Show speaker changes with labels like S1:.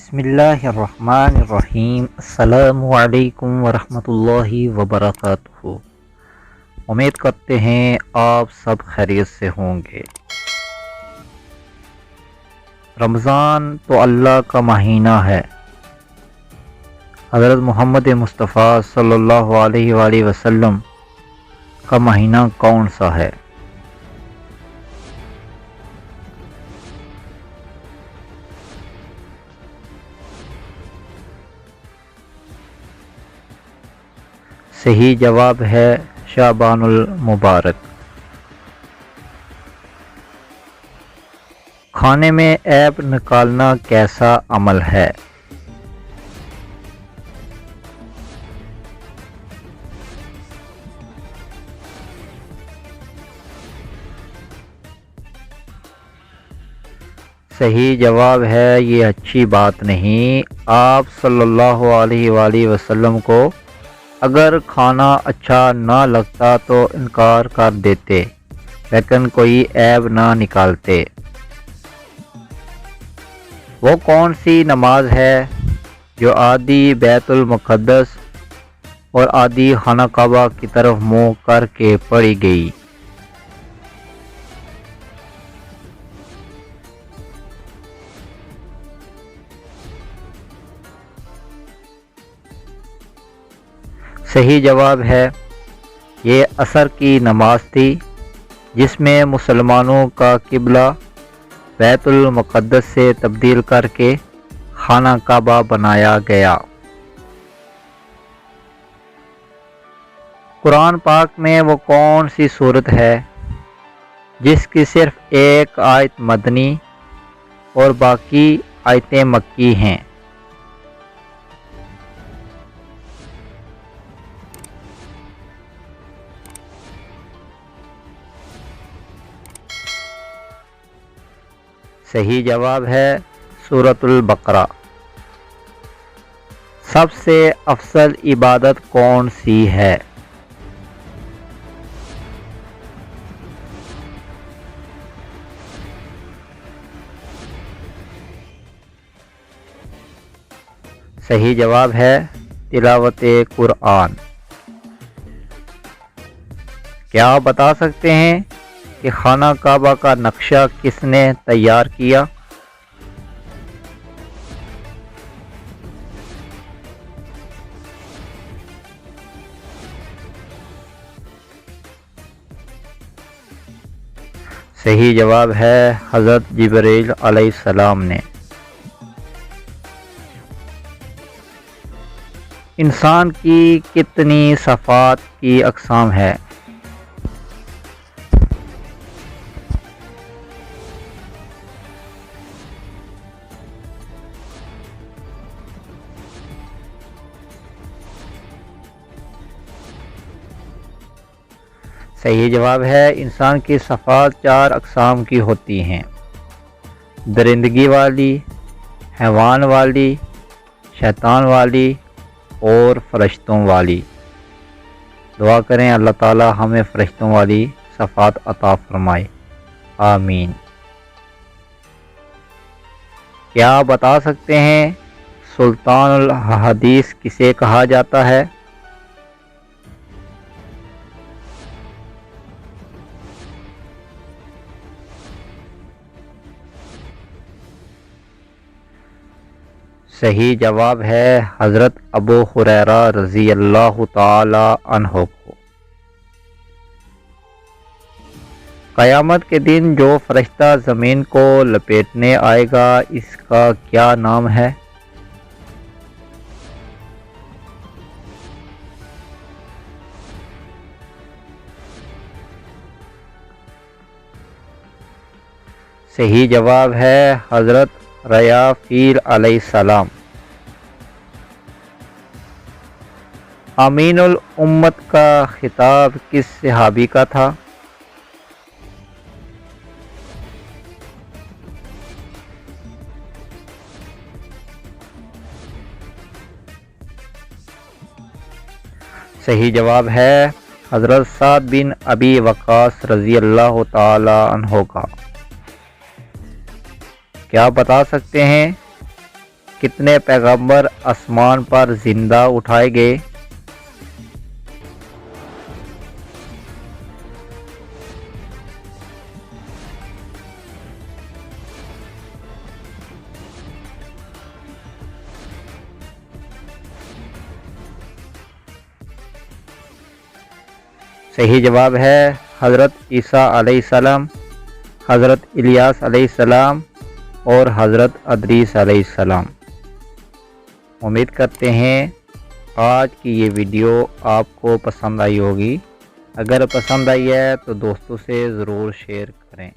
S1: بسم اللہ الرحمن الرحیم۔ السلام علیکم ورحمۃ اللہ وبرکاتہ۔ امید کرتے ہیں آپ سب خیریت سے ہوں گے۔ رمضان تو اللہ کا مہینہ ہے۔ حضرت محمد مصطفیٰ صلی اللہ علیہ وآلہ وسلم کا مہینہ کون سا ہے؟ صحیح جواب ہے شعبان المبارک۔ کھانے میں عیب نکالنا کیسا عمل ہے؟ صحیح جواب ہے یہ اچھی بات نہیں۔ آپ صلی اللہ علیہ وآلہ وسلم کو اگر کھانا اچھا نہ لگتا تو انکار کر دیتے، لیکن کوئی عیب نہ نکالتے۔ وہ کون سی نماز ہے جو آدھی بیت المقدس اور آدھی خانہ کعبہ کی طرف منہ کر کے پڑھی گئی؟ صحیح جواب ہے یہ عصر کی نماز تھی، جس میں مسلمانوں کا قبلہ بیت المقدس سے تبدیل کر کے خانہ کعبہ بنایا گیا۔ قرآن پاک میں وہ کون سی سورت ہے جس کی صرف ایک آیت مدنی اور باقی آیتیں مکی ہیں؟ صحیح جواب ہے سورۃ البقرہ۔ سب سے افضل عبادت کون سی ہے؟ صحیح جواب ہے تلاوت قرآن۔ کیا آپ بتا سکتے ہیں کہ خانہ کعبہ کا نقشہ کس نے تیار کیا؟ صحیح جواب ہے حضرت جبرائیل علیہ السلام نے۔ انسان کی کتنی صفات کی اقسام ہے؟ صحیح جواب ہے انسان کی صفات 4 اقسام کی ہوتی ہیں: درندگی والی، حیوان والی، شیطان والی اور فرشتوں والی۔ دعا کریں اللہ تعالی ہمیں فرشتوں والی صفات عطا فرمائے، آمین۔ کیا آپ بتا سکتے ہیں سلطان الحدیث کسے کہا جاتا ہے؟ صحیح جواب ہے حضرت ابو ہریرہ رضی اللہ تعالی عنہ کو۔ قیامت کے دن جو فرشتہ زمین کو لپیٹنے آئے گا اس کا کیا نام ہے؟ صحیح جواب ہے حضرت ریافیل علیہ السلام۔ امین الامت کا خطاب کس صحابی کا تھا؟ صحیح جواب ہے حضرت سعد بن ابی وقاص رضی اللہ تعالی عنہ کا۔ کیا آپ بتا سکتے ہیں کتنے پیغمبر آسمان پر زندہ اٹھائے گئے؟ صحیح جواب ہے حضرت عیسیٰ علیہ السلام، حضرت الیاس علیہ السلام اور حضرت ادریس علیہ السلام۔ امید کرتے ہیں آج کی یہ ویڈیو آپ کو پسند آئی ہوگی۔ اگر پسند آئی ہے تو دوستوں سے ضرور شیئر کریں۔